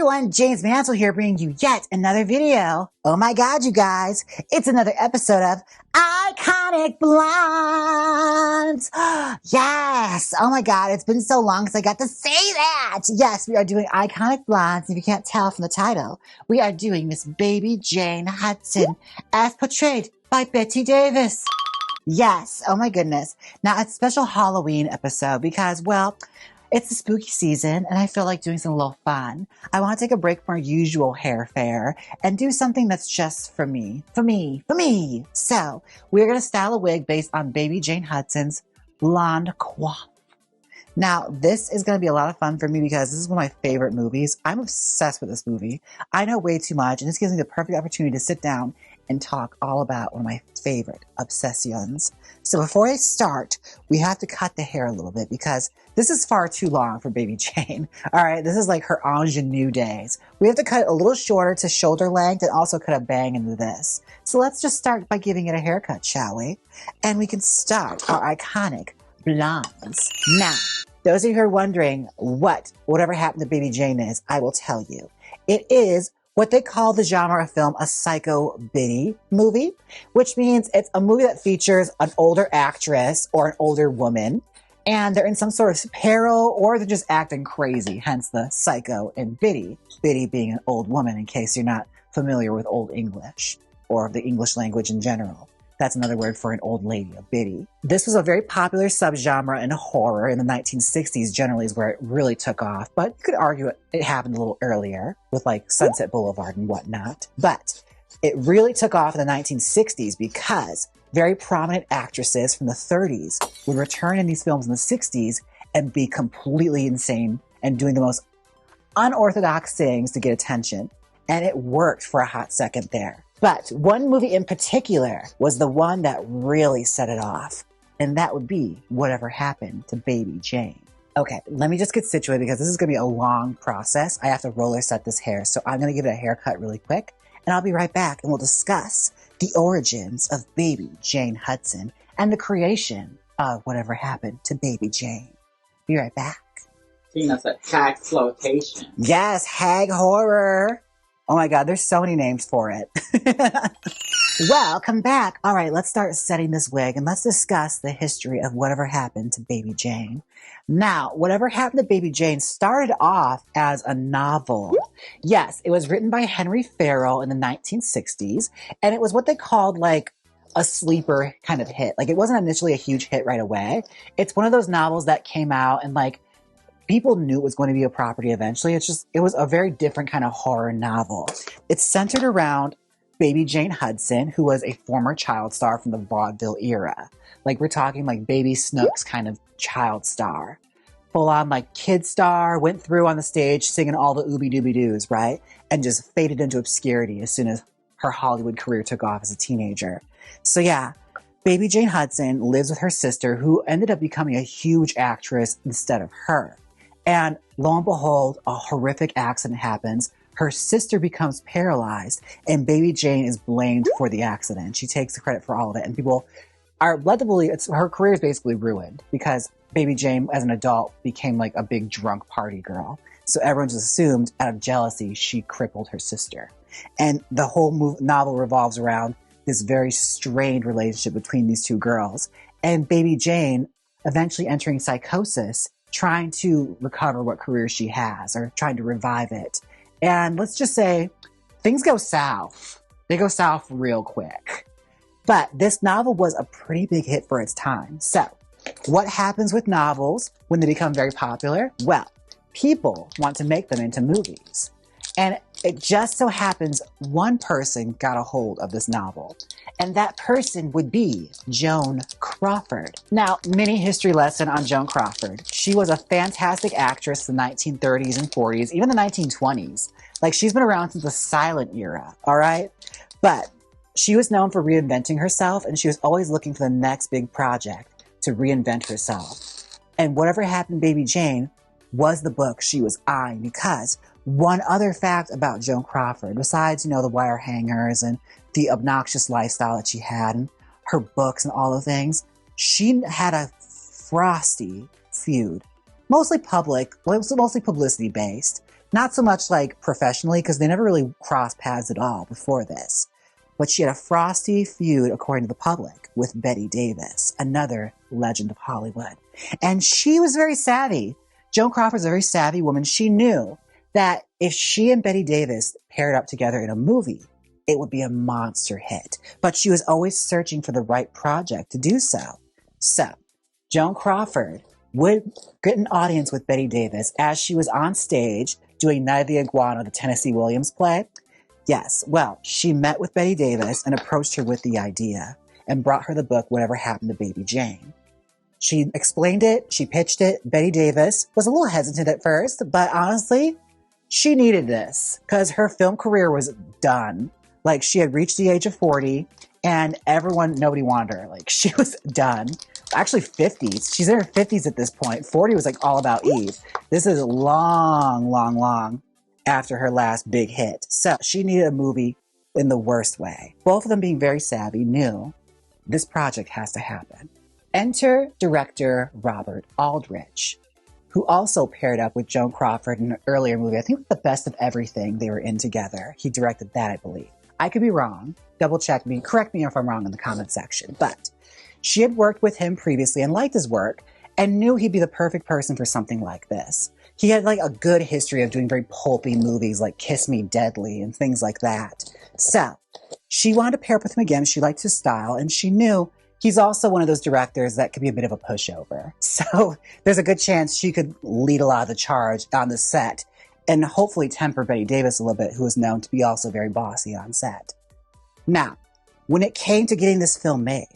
everyone, Jaymes Mansfield here bringing you yet another video. Oh my god, you guys, it's another episode of Iconic Blondes. Yes, oh my god, it's been so long since I got to say that. Yes, we are doing Iconic Blondes. If you can't tell from the title, we are doing Miss Baby Jane Hudson as portrayed by Bette Davis. Yes, oh my goodness. Now, it's a special Halloween episode because, well, it's the spooky season, and I feel like doing something a little fun. I want to take a break from our usual hair fare and do something that's just for me. For me. So, we're going to style a wig based on Baby Jane Hudson's blonde coif. Now, this is going to be a lot of fun for me because this is one of my favorite movies. I'm obsessed with this movie. I know way too much, and this gives me the perfect opportunity to sit down and talk all about one of my favorite obsessions. So before I start, we have to cut the hair a little bit because this is far too long for Baby Jane. All right, this is like her ingenue days. We have to cut it a little shorter to shoulder length and also cut a bang into this. So let's just start by giving it a haircut, shall we? And we can start our iconic blondes. Now, those of you who are wondering whatever happened to Baby Jane is, I will tell you. It is what they call the genre of film a Psycho-Biddy movie, which means it's a movie that features an older actress or an older woman, and they're in some sort of peril or they're just acting crazy, hence the Psycho and Biddy. Biddy being an old woman, in case you're not familiar with Old English or the English language in general. That's another word for an old lady, a biddy. This was a very popular subgenre in horror in the 1960s, generally is where it really took off. But you could argue it happened a little earlier with like Sunset Boulevard and whatnot. But it really took off in the 1960s because very prominent actresses from the 30s would return in these films in the 60s and be completely insane and doing the most unorthodox things to get attention. And it worked for a hot second there. But one movie in particular was the one that really set it off. And that would be Whatever Happened to Baby Jane. Okay, let me just get situated because this is going to be a long process. I have to roller set this hair. So I'm going to give it a haircut really quick. And I'll be right back and we'll discuss the origins of Baby Jane Hudson and the creation of Whatever Happened to Baby Jane. Be right back. Seeing us at hag flotation. Yes, hag horror. Oh my god, there's so many names for it. Welcome back. All right, let's start setting this wig and let's discuss the history of Whatever Happened to Baby Jane. Now, Whatever Happened to Baby Jane started off as a novel. Yes, it was written by Henry Farrell in the 1960s, and it was what they called like a sleeper kind of hit. Like it wasn't initially a huge hit right away. It's one of those novels that came out and like people knew it was going to be a property eventually. It was a very different kind of horror novel. It's centered around Baby Jane Hudson, who was a former child star from the vaudeville era. Like we're talking like Baby Snooks kind of child star. Full on like kid star, went through on the stage singing all the ooby dooby doos, right? And just faded into obscurity as soon as her Hollywood career took off as a teenager. So yeah, Baby Jane Hudson lives with her sister who ended up becoming a huge actress instead of her. And lo and behold, a horrific accident happens. Her sister becomes paralyzed and Baby Jane is blamed for the accident. She takes the credit for all of it. And people are led to believe her career is basically ruined because Baby Jane as an adult became like a big drunk party girl. So everyone just assumed out of jealousy, she crippled her sister. And the whole novel revolves around this very strained relationship between these two girls. And Baby Jane eventually entering psychosis, trying to recover what career she has or trying to revive it. And let's just say things go south. They go south real quick. But this novel was a pretty big hit for its time. So what happens with novels when they become very popular? Well, people want to make them into movies. And it just so happens one person got a hold of this novel. And that person would be Joan Crawford. Now, mini history lesson on Joan Crawford. She was a fantastic actress in the 1930s and 40s, even the 1920s. Like, she's been around since the silent era, all right? But she was known for reinventing herself, and she was always looking for the next big project to reinvent herself. And Whatever Happened to Baby Jane was the book she was eyeing because one other fact about Joan Crawford, besides, the wire hangers and the obnoxious lifestyle that she had and her books and all the things, she had a frosty feud, mostly public, mostly publicity based, Not so much like professionally, because they never really crossed paths at all before this. But she had a frosty feud, according to the public, with Bette Davis, another legend of Hollywood. And she was very savvy. Joan Crawford's a very savvy woman. She knew that if she and Bette Davis paired up together in a movie, it would be a monster hit. But she was always searching for the right project to do so. So, Joan Crawford would get an audience with Bette Davis as she was on stage doing Night of the Iguana, the Tennessee Williams play. Yes, well, she met with Bette Davis and approached her with the idea and brought her the book, Whatever Happened to Baby Jane. She explained it, she pitched it. Bette Davis was a little hesitant at first, but honestly, she needed this because her film career was done. Like, she had reached the age of 40 and nobody wanted her. Like, she was done. Actually 50s. She's in her 50s at this point. 40 was like all about Eve. This is long after her last big hit. So she needed a movie in the worst way. Both of them, being very savvy, knew this project has to happen. Enter director Robert Aldrich, who also paired up with Joan Crawford in an earlier movie. I think The Best of Everything they were in together. He directed that, I believe. I could be wrong. Double check me. Correct me if I'm wrong in the comment section. But she had worked with him previously and liked his work and knew he'd be the perfect person for something like this. He had like a good history of doing very pulpy movies like Kiss Me Deadly and things like that. So she wanted to pair up with him again. She liked his style and she knew he's also one of those directors that could be a bit of a pushover. So there's a good chance she could lead a lot of the charge on the set and hopefully temper Bette Davis a little bit, who is known to be also very bossy on set. Now, when it came to getting this film made,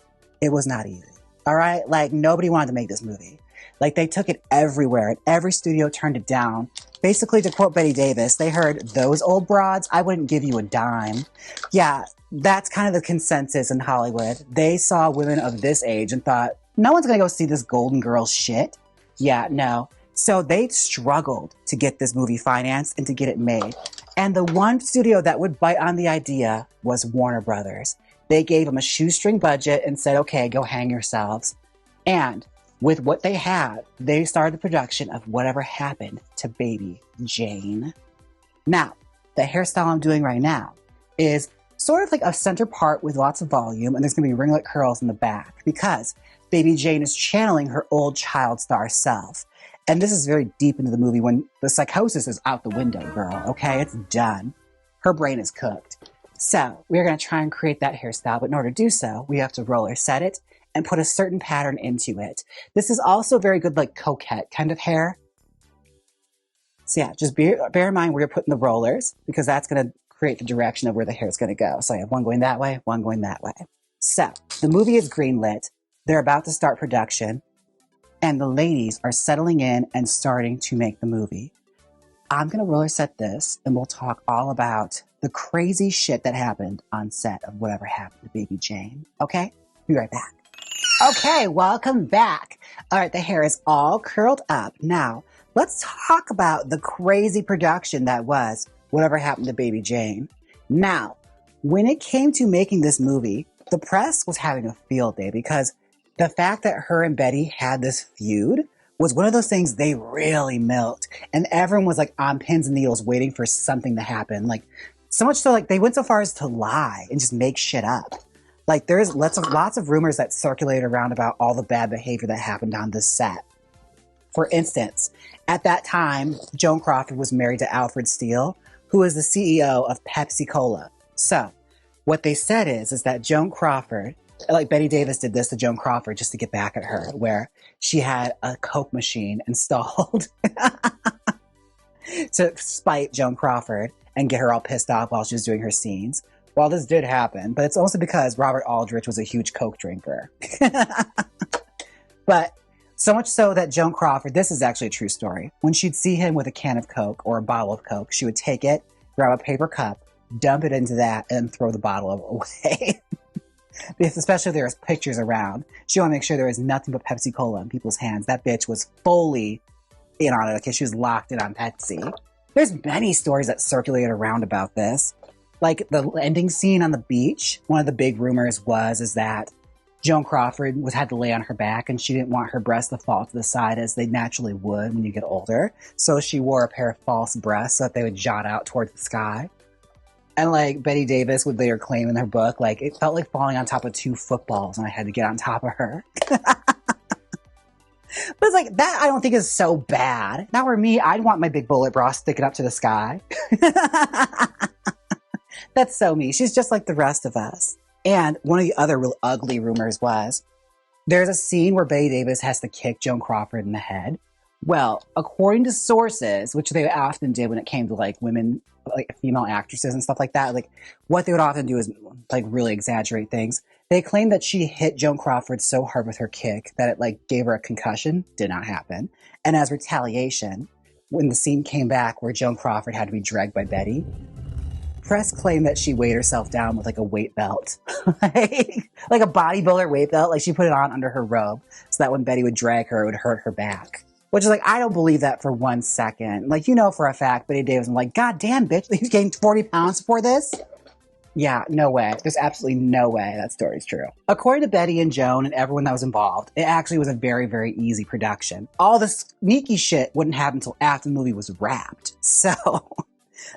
it was not easy. All right? Like, nobody wanted to make this movie. Like, they took it everywhere and every studio turned it down. Basically, to quote Bette Davis, they heard, "Those old broads, I wouldn't give you a dime." Yeah, that's kind of the consensus in Hollywood. They saw women of this age and thought, no one's going to go see this Golden Girls shit. Yeah, no. So they struggled to get this movie financed and to get it made. And the one studio that would bite on the idea was Warner Brothers. They gave them a shoestring budget and said, okay, go hang yourselves. And with what they had, they started the production of Whatever Happened to Baby Jane. Now, the hairstyle I'm doing right now is sort of like a center part with lots of volume, and there's going to be ringlet curls in the back because Baby Jane is channeling her old child star self. And this is very deep into the movie when the psychosis is out the window, girl, okay? It's done. Her brain is cooked. So we're going to try and create that hairstyle, but in order to do so, we have to roller set it and put a certain pattern into it. This is also very good, like coquette kind of hair. So yeah, just bear in mind where you're putting the rollers because that's going to create the direction of where the hair is going to go. So I have one going that way, one going that way. So the movie is greenlit. They're about to start production. And the ladies are settling in and starting to make the movie. I'm going to roller set this and we'll talk all about the crazy shit that happened on set of Whatever Happened to Baby Jane. Okay? Be right back. Okay, welcome back. All right, the hair is all curled up. Now, let's talk about the crazy production that was Whatever Happened to Baby Jane. Now, when it came to making this movie, the press was having a field day because the fact that her and Bette had this feud was one of those things they really milked. And everyone was like on pins and needles waiting for something to happen. Like, so much so, like, they went so far as to lie and just make shit up. Like, there's lots of rumors that circulated around about all the bad behavior that happened on this set. For instance, at that time, Joan Crawford was married to Alfred Steele, who is the CEO of Pepsi Cola. So, what they said is that Joan Crawford, like Bette Davis did this to Joan Crawford just to get back at her, where she had a Coke machine installed to spite Joan Crawford and get her all pissed off while she was doing her scenes. Well, this did happen, but it's also because Robert Aldrich was a huge Coke drinker. But so much so that Joan Crawford, this is actually a true story, when she'd see him with a can of Coke or a bottle of Coke, she would take it, grab a paper cup, dump it into that, and throw the bottle away. Because especially if there's pictures around. She wanted to make sure there was nothing but Pepsi Cola in people's hands. That bitch was fully in on it because she was locked in on Pepsi. There's many stories that circulated around about this. Like the ending scene on the beach, one of the big rumors is that Joan Crawford had to lay on her back, and she didn't want her breasts to fall to the side as they naturally would when you get older. So she wore a pair of false breasts so that they would jot out towards the sky. And like Bette Davis would later claim in her book, like it felt like falling on top of 2 footballs and I had to get on top of her. But it's like, that I don't think is so bad. If that were me, I'd want my big bullet bra sticking up to the sky. That's so me. She's just like the rest of us. And one of the other real ugly rumors was, there's a scene where Bette Davis has to kick Joan Crawford in the head. Well, according to sources, which they often did when it came to like women, like female actresses and stuff like that, like what they would often do is like really exaggerate things. They claimed that she hit Joan Crawford so hard with her kick that it like gave her a concussion. Did not happen. And as retaliation, when the scene came back where Joan Crawford had to be dragged by Bette, press claimed that she weighed herself down with like a weight belt, like a bodybuilder weight belt. Like she put it on under her robe so that when Bette would drag her, it would hurt her back. Which is like, I don't believe that for 1 second. Like, you know, for a fact, Bette Davis, I'm like, God damn, bitch, you gained 40 pounds for this? Yeah, no way. There's absolutely no way that story's true. According to Bette and Joan and everyone that was involved, it actually was a very, very easy production. All the sneaky shit wouldn't happen until after the movie was wrapped. So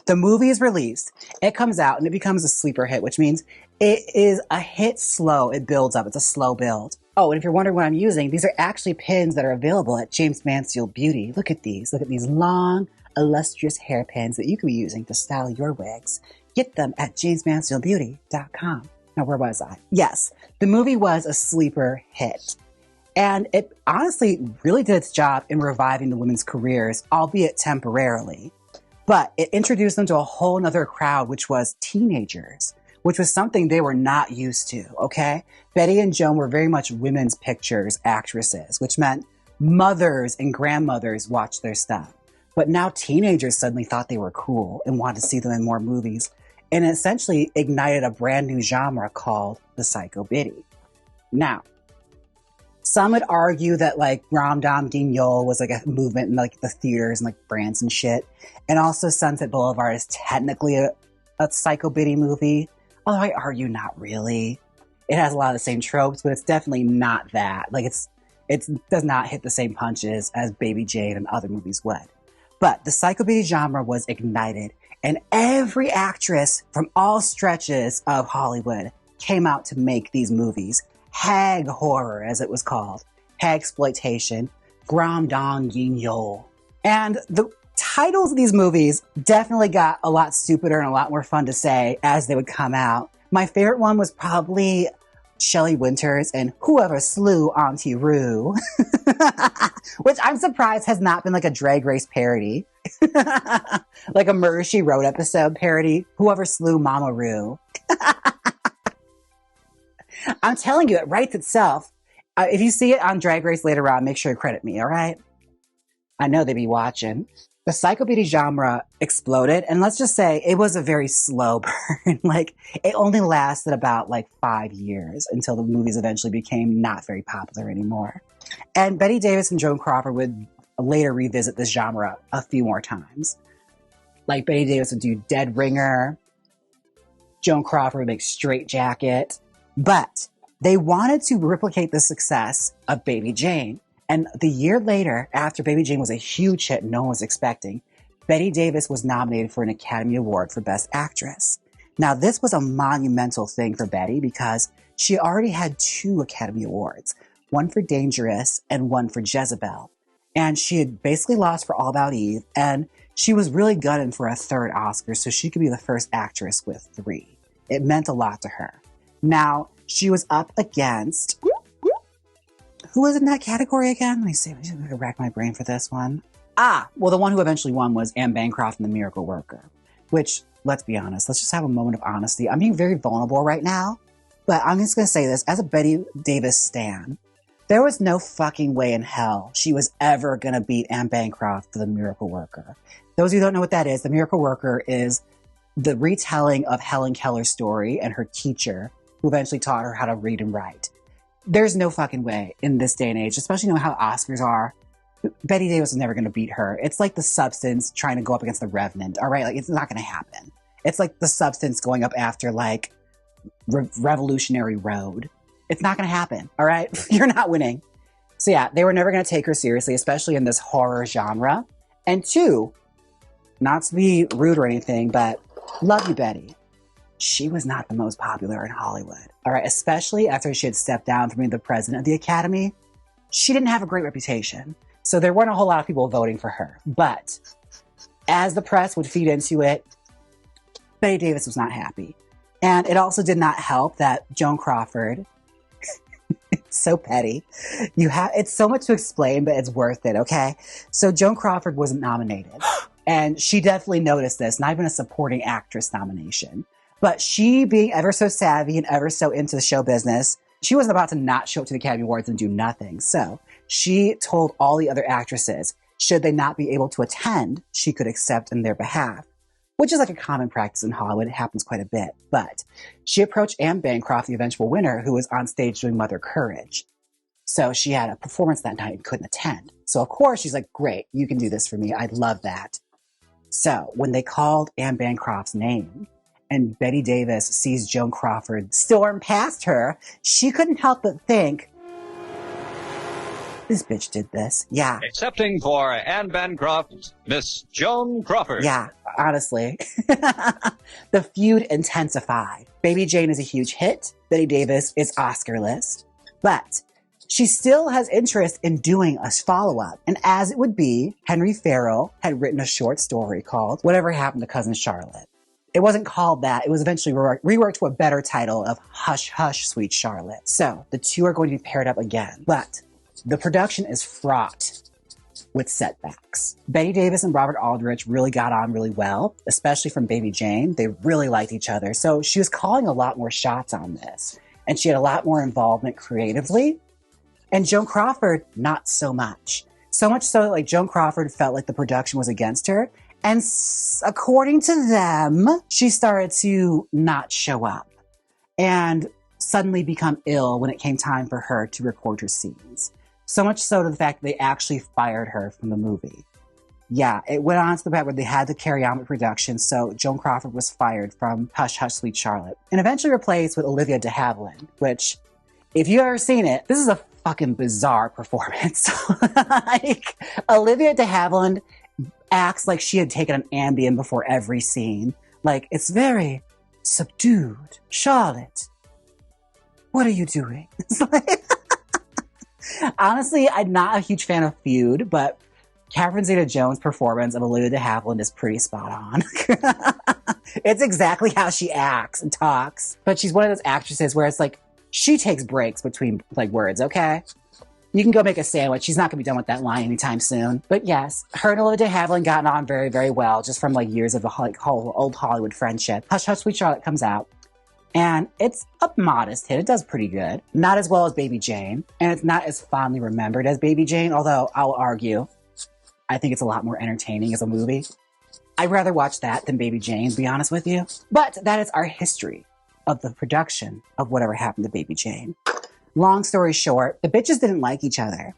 the movie is released, it comes out, and it becomes a sleeper hit, which means it is a hit slow. It builds up. It's a slow build. Oh, and if you're wondering what I'm using, these are actually pins that are available at Jaymes Mansfield Beauty. Look at these. Look at these long, illustrious hair pins that you could be using to style your wigs. Get them at jaymesmansfieldbeauty.com. Now, where was I? Yes, the movie was a sleeper hit. And it honestly really did its job in reviving the women's careers, albeit temporarily. But it introduced them to a whole nother crowd, which was teenagers, which was something they were not used to, okay? Bette and Joan were very much women's pictures actresses, which meant mothers and grandmothers watched their stuff. But now teenagers suddenly thought they were cool and wanted to see them in more movies. And it essentially ignited a brand new genre called the Psycho-Biddy. Now, some would argue that like Rom-Dom Guignol was like a movement in like the theaters and like France and shit. And also Sunset Boulevard is technically a Psycho-Biddy movie. Although I argue not really. It has a lot of the same tropes, but it's definitely not that. Like it does not hit the same punches as Baby Jane and other movies would. But the Psycho-Biddy genre was ignited, and every actress from all stretches of Hollywood came out to make these movies. Hag horror, as it was called. Hagsploitation. Rom-Dom Guignol. And the titles of these movies definitely got a lot stupider and a lot more fun to say as they would come out. My favorite one was probably Shelley Winters and Whoever Slew Auntie Roo, which I'm surprised has not been like a Drag Race parody. Like a Murder, She Wrote episode parody. Whoever Slew Mama Roo. I'm telling you, it writes itself. If you see it on Drag Race later on, make sure to credit me, all right? I know they be watching. The Psycho-Biddy genre exploded, and let's just say it was a very slow burn. Like, it only lasted about like 5 years until the movies eventually became not very popular anymore. And Bette Davis and Joan Crawford would later revisit this genre a few more times. Like, Bette Davis would do Dead Ringer. Joan Crawford would make Straight Jacket. But they wanted to replicate the success of Baby Jane. And the year later, after Baby Jane was a huge hit no one was expecting, Bette Davis was nominated for an Academy Award for Best Actress. Now, this was a monumental thing for Bette because she already had 2 Academy Awards, one for Dangerous and one for Jezebel. And she had basically lost for All About Eve, and she was really gunning for a 3rd Oscar so she could be the first actress with 3. It meant a lot to her. Now, she was up against... Who was in that category again? Let me see. I'm going to rack my brain for this one. Well, the one who eventually won was Anne Bancroft in The Miracle Worker. Which, let's be honest, let's just have a moment of honesty. I'm being very vulnerable right now, but I'm just going to say this. As a Bette Davis stan, there was no fucking way in hell she was ever going to beat Anne Bancroft for The Miracle Worker. Those of you who don't know what that is, The Miracle Worker is the retelling of Helen Keller's story and her teacher, who eventually taught her how to read and write. There's no fucking way in this day and age, especially knowing how Oscars are. Bette Davis is never going to beat her. It's like The Substance trying to go up against The Revenant, all right? Like, it's not going to happen. It's like The Substance going up after, like, Revolutionary Road. It's not going to happen. All right. You're not winning. So yeah, they were never going to take her seriously, especially in this horror genre. And two, not to be rude or anything, but love you, Bette. She was not the most popular in Hollywood. All right. Especially after she had stepped down from being the president of the Academy. She didn't have a great reputation. So there weren't a whole lot of people voting for her. But as the press would feed into it, Bette Davis was not happy. And it also did not help that Joan Crawford, it's so petty. It's so much to explain, but it's worth it, okay? So Joan Crawford wasn't nominated. And she definitely noticed this, not even a supporting actress nomination. But she, being ever so savvy and ever so into the show business, she wasn't about to not show up to the Academy Awards and do nothing. So she told all the other actresses, should they not be able to attend, she could accept in their behalf, which is like a common practice in Hollywood. It happens quite a bit. But she approached Anne Bancroft, the eventual winner, who was on stage doing Mother Courage. So she had a performance that night and couldn't attend. So of course she's like, great, you can do this for me. I'd love that. So when they called Anne Bancroft's name and Bette Davis sees Joan Crawford storm past her, she couldn't help but think, this bitch did this. Yeah. Accepting for Anne Bancroft, Miss Joan Crawford. Yeah, honestly. The feud intensified. Baby Jane is a huge hit. Bette Davis is Oscar list. But she still has interest in doing a follow-up. And as it would be, Henry Farrell had written a short story called Whatever Happened to Cousin Charlotte. It wasn't called that. It was eventually reworked to a better title of Hush, Hush, Sweet Charlotte. So the two are going to be paired up again. But the production is fraught with setbacks. Bette Davis and Robert Aldrich really got on really well, especially from Baby Jane. They really liked each other. So she was calling a lot more shots on this. And she had a lot more involvement creatively. And Joan Crawford, not so much. So much so that like Joan Crawford felt like the production was against her. And according to them, she started to not show up and suddenly become ill when it came time for her to record her scenes. So much so to the fact that they actually fired her from the movie. Yeah, it went on to the point where they had to carry on with production, so Joan Crawford was fired from Hush Hush Sweet Charlotte and eventually replaced with Olivia de Havilland, which, if you've ever seen it, this is a fucking bizarre performance. Like, Olivia de Havilland acts like she had taken an Ambien before every scene. Like, it's very subdued. Charlotte, what are you doing? It's like, honestly, I'm not a huge fan of Feud, but Catherine Zeta-Jones' performance of Olivia de Havilland is pretty spot on. It's exactly how she acts and talks. But she's one of those actresses where it's like, she takes breaks between like words, okay? You can go make a sandwich. She's not going to be done with that line anytime soon. But yes, her and Olivia de Havilland gotten on very, very well just from like years of like whole old Hollywood friendship. Hush Hush Sweet Charlotte comes out. And it's a modest hit. It does pretty good. Not as well as Baby Jane. And it's not as fondly remembered as Baby Jane, although I'll argue, I think it's a lot more entertaining as a movie. I'd rather watch that than Baby Jane, to be honest with you. But that is our history of the production of Whatever Happened to Baby Jane. Long story short, the bitches didn't like each other.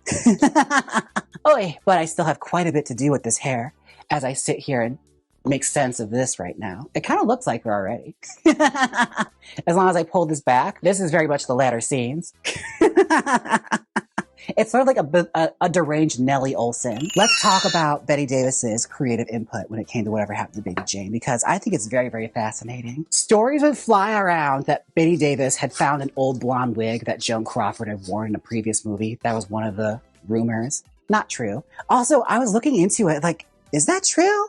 Oy, but I still have quite a bit to do with this hair as I sit here and make sense of this right now. It kind of looks like her already. As long as I pull this back, this is very much the latter scenes. It's sort of like a deranged Nellie Olson. Let's talk about Bette Davis's creative input when it came to Whatever Happened to Baby Jane, because I think it's very, very fascinating. Stories would fly around that Bette Davis had found an old blonde wig that Joan Crawford had worn in a previous movie. That was one of the rumors. Not true. Also, I was looking into it, like, is that true?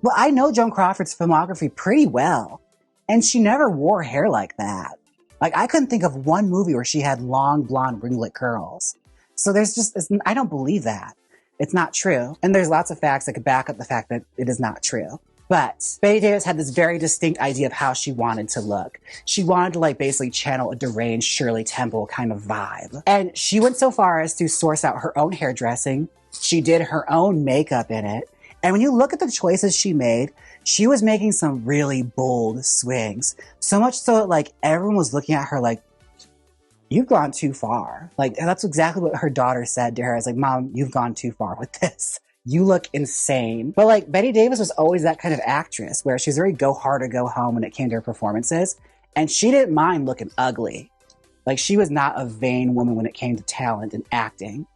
Well, I know Joan Crawford's filmography pretty well, and she never wore hair like that. Like, I couldn't think of one movie where she had long, blonde, ringlet curls. So there's just, I don't believe that. It's not true. And there's lots of facts that could back up the fact that it is not true. But Bette Davis had this very distinct idea of how she wanted to look. She wanted to like basically channel a deranged Shirley Temple kind of vibe. And she went so far as to source out her own hairdressing. She did her own makeup in it. And when you look at the choices she made, she was making some really bold swings. So much so that like everyone was looking at her like, you've gone too far. Like, that's exactly what her daughter said to her. I was like, Mom, you've gone too far with this. You look insane. But like, Bette Davis was always that kind of actress where she's very go hard or go home when it came to her performances. And she didn't mind looking ugly. Like, she was not a vain woman when it came to talent and acting.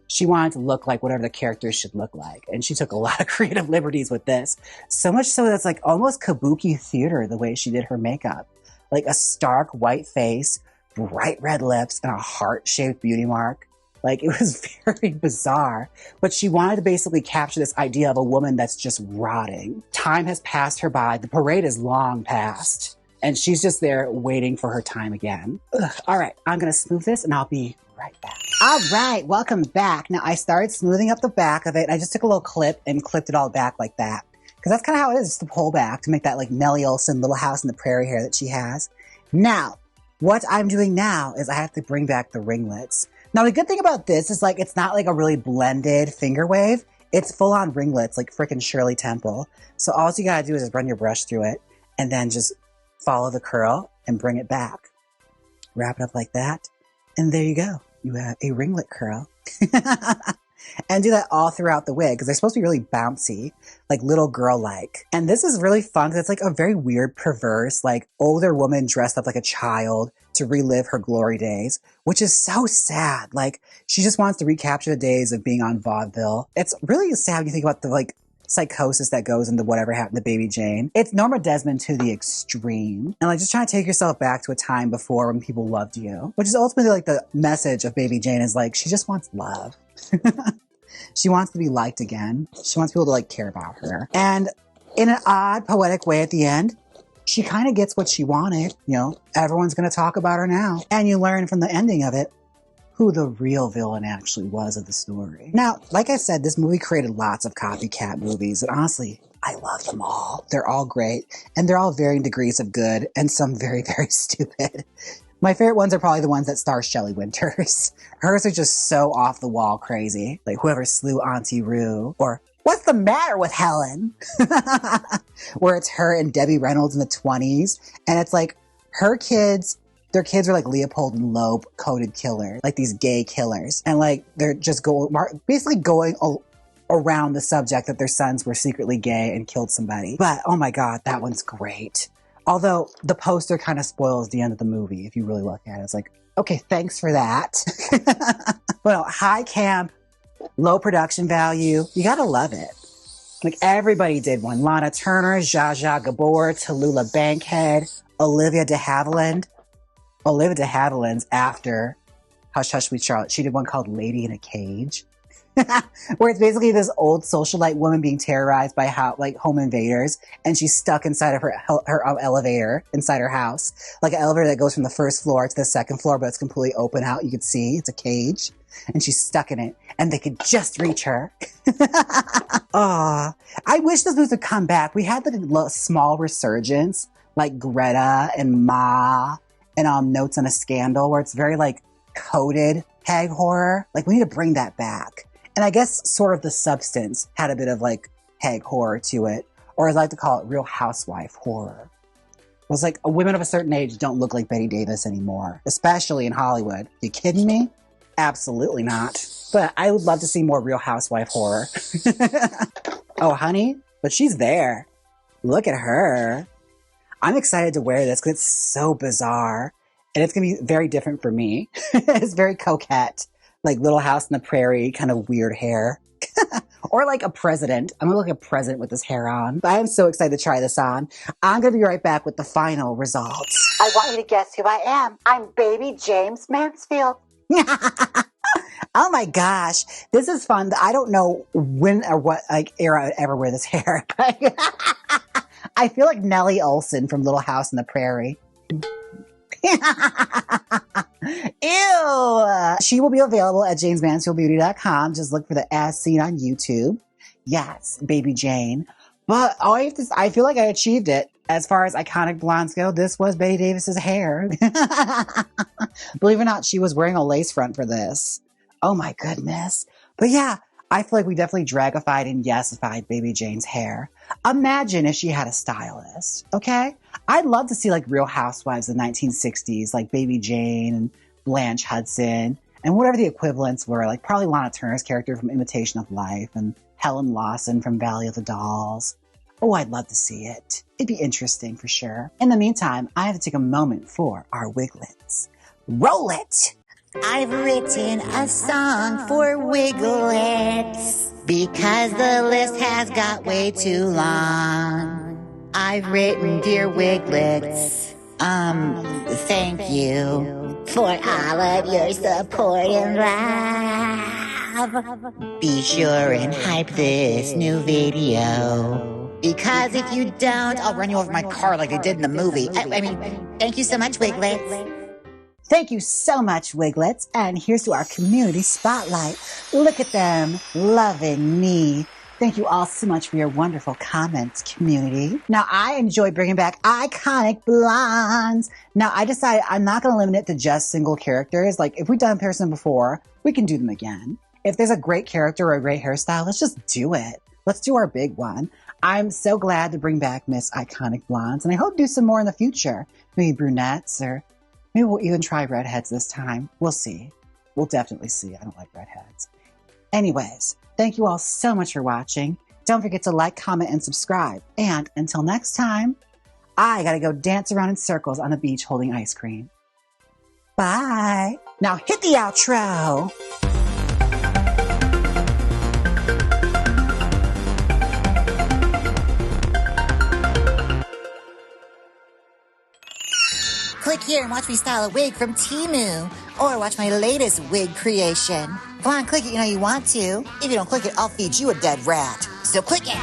She wanted to look like whatever the characters should look like. And she took a lot of creative liberties with this. So much so that's like almost kabuki theater the way she did her makeup. Like a stark white face, bright red lips, and a heart-shaped beauty mark. Like, it was very bizarre. But she wanted to basically capture this idea of a woman that's just rotting. Time has passed her by. The parade is long past. And she's just there waiting for her time again. Ugh. All right, I'm going to smooth this and I'll be right back. All right, welcome back. Now, I started smoothing up the back of it. I just took a little clip and clipped it all back like that. Because that's kind of how it is, just to pull back to make that like Nellie Olson Little House in the Prairie hair that she has. Now, what I'm doing now is I have to bring back the ringlets. Now, the good thing about this is like, it's not like a really blended finger wave. It's full on ringlets, like freaking Shirley Temple. So all you gotta do is just run your brush through it and then just follow the curl and bring it back. Wrap it up like that. And there you go. You have a ringlet curl. And do that all throughout the wig because they're supposed to be really bouncy, like little girl-like. And this is really fun because it's like a very weird, perverse, like older woman dressed up like a child to relive her glory days, which is so sad. Like, she just wants to recapture the days of being on vaudeville. It's really sad when you think about the like psychosis that goes into whatever happened to Baby Jane. It's Norma Desmond to the extreme. And like just trying to take yourself back to a time before when people loved you, which is ultimately like the message of Baby Jane is like, she just wants love. She wants to be liked again. She wants people to like care about her. And in an odd poetic way at the end, she kind of gets what she wanted. You know, everyone's going to talk about her now. And you learn from the ending of it who the real villain actually was of the story. Now, like I said, this movie created lots of copycat movies, and honestly, I love them all. They're all great, and they're all varying degrees of good, and some very, very stupid. My favorite ones are probably the ones that star Shelley Winters. Hers are just so off the wall crazy. Like Whoever Slew Auntie Roo, or What's the Matter with Helen? Where it's her and Debbie Reynolds in the 20s, and it's like her kids, their kids are like Leopold and Loeb coded killers, like these gay killers. And like, they're just basically going around the subject that their sons were secretly gay and killed somebody. But oh my God, that one's great. Although the poster kind of spoils the end of the movie if you really look at it. It's like, okay, thanks for that. Well, high camp, low production value. You gotta love it. Like everybody did one. Lana Turner, Zsa Zsa Gabor, Tallulah Bankhead, Olivia de Havilland. Olivia de Havilland's after Hush Hush Sweet Charlotte. She did one called Lady in a Cage. Where it's basically this old socialite woman being terrorized by home invaders, and she's stuck inside of her elevator inside her house, like an elevator that goes from the first floor to the second floor, but it's completely open out. You can see it's a cage, and she's stuck in it, and they could just reach her. Aw, I wish this movie would come back. We had the small resurgence, like Greta and Ma, and Notes on a Scandal, where it's very like coded hag horror. Like, we need to bring that back. And I guess sort of the substance had a bit of like hag horror to it, or as I like to call it, Real Housewife horror. It was like, women of a certain age don't look like Bette Davis anymore, especially in Hollywood. You kidding me? Absolutely not. But I would love to see more Real Housewife horror. Oh, honey, but she's there. Look at her. I'm excited to wear this because it's so bizarre, and it's going to be very different for me. It's very coquette. Like Little House in the Prairie, kind of weird hair. Or like a president. I'm gonna look like a president with this hair on. But I am so excited to try this on. I'm gonna be right back with the final results. I want you to guess who I am. I'm baby Jaymes Mansfield. Oh my gosh. This is fun. I don't know when or what like era I would ever wear this hair. I feel like Nellie Olson from Little House in the Prairie. Ew! She will be available at jaymesmansfieldbeauty.com. Just look for the as seen on YouTube. Yes, Baby Jane. But I feel like I achieved it. As far as iconic blondes go, this was Bette Davis's hair. Believe it or not, she was wearing a lace front for this. Oh my goodness. But yeah, I feel like we definitely dragified and yesified Baby Jane's hair. Imagine if she had a stylist, okay? I'd love to see like Real Housewives of the 1960s, like Baby Jane and Blanche Hudson, and whatever the equivalents were, like probably Lana Turner's character from Imitation of Life, and Helen Lawson from Valley of the Dolls. Oh, I'd love to see it. It'd be interesting for sure. In the meantime, I have to take a moment for our wiglets. Roll it. I've written a song for Wiglets because the list has got way too long. I've written Dear Wiglets, thank you for all of your support and love. Be sure and hype this new video, because if you don't, I'll run you over my car like they did in the movie. I mean, thank you so much, Wiglets. Thank you so much, Wiglets. And here's to our community spotlight. Look at them loving me. Thank you all so much for your wonderful comments, community. Now, I enjoy bringing back iconic blondes. Now, I decided I'm not going to limit it to just single characters. Like, if we've done a person before, we can do them again. If there's a great character or a great hairstyle, let's just do it. Let's do our big one. I'm so glad to bring back Miss Iconic Blondes, and I hope to do some more in the future. Maybe brunettes, or maybe we'll even try redheads this time. We'll see. We'll definitely see. I don't like redheads. Anyways, thank you all so much for watching. Don't forget to like, comment, and subscribe. And until next time, I gotta go dance around in circles on the beach holding ice cream. Bye. Now hit the outro. Click here and watch me style a wig from Temu, or watch my latest wig creation. Come on, click it, you know you want to. If you don't click it, I'll feed you a dead rat. So click it.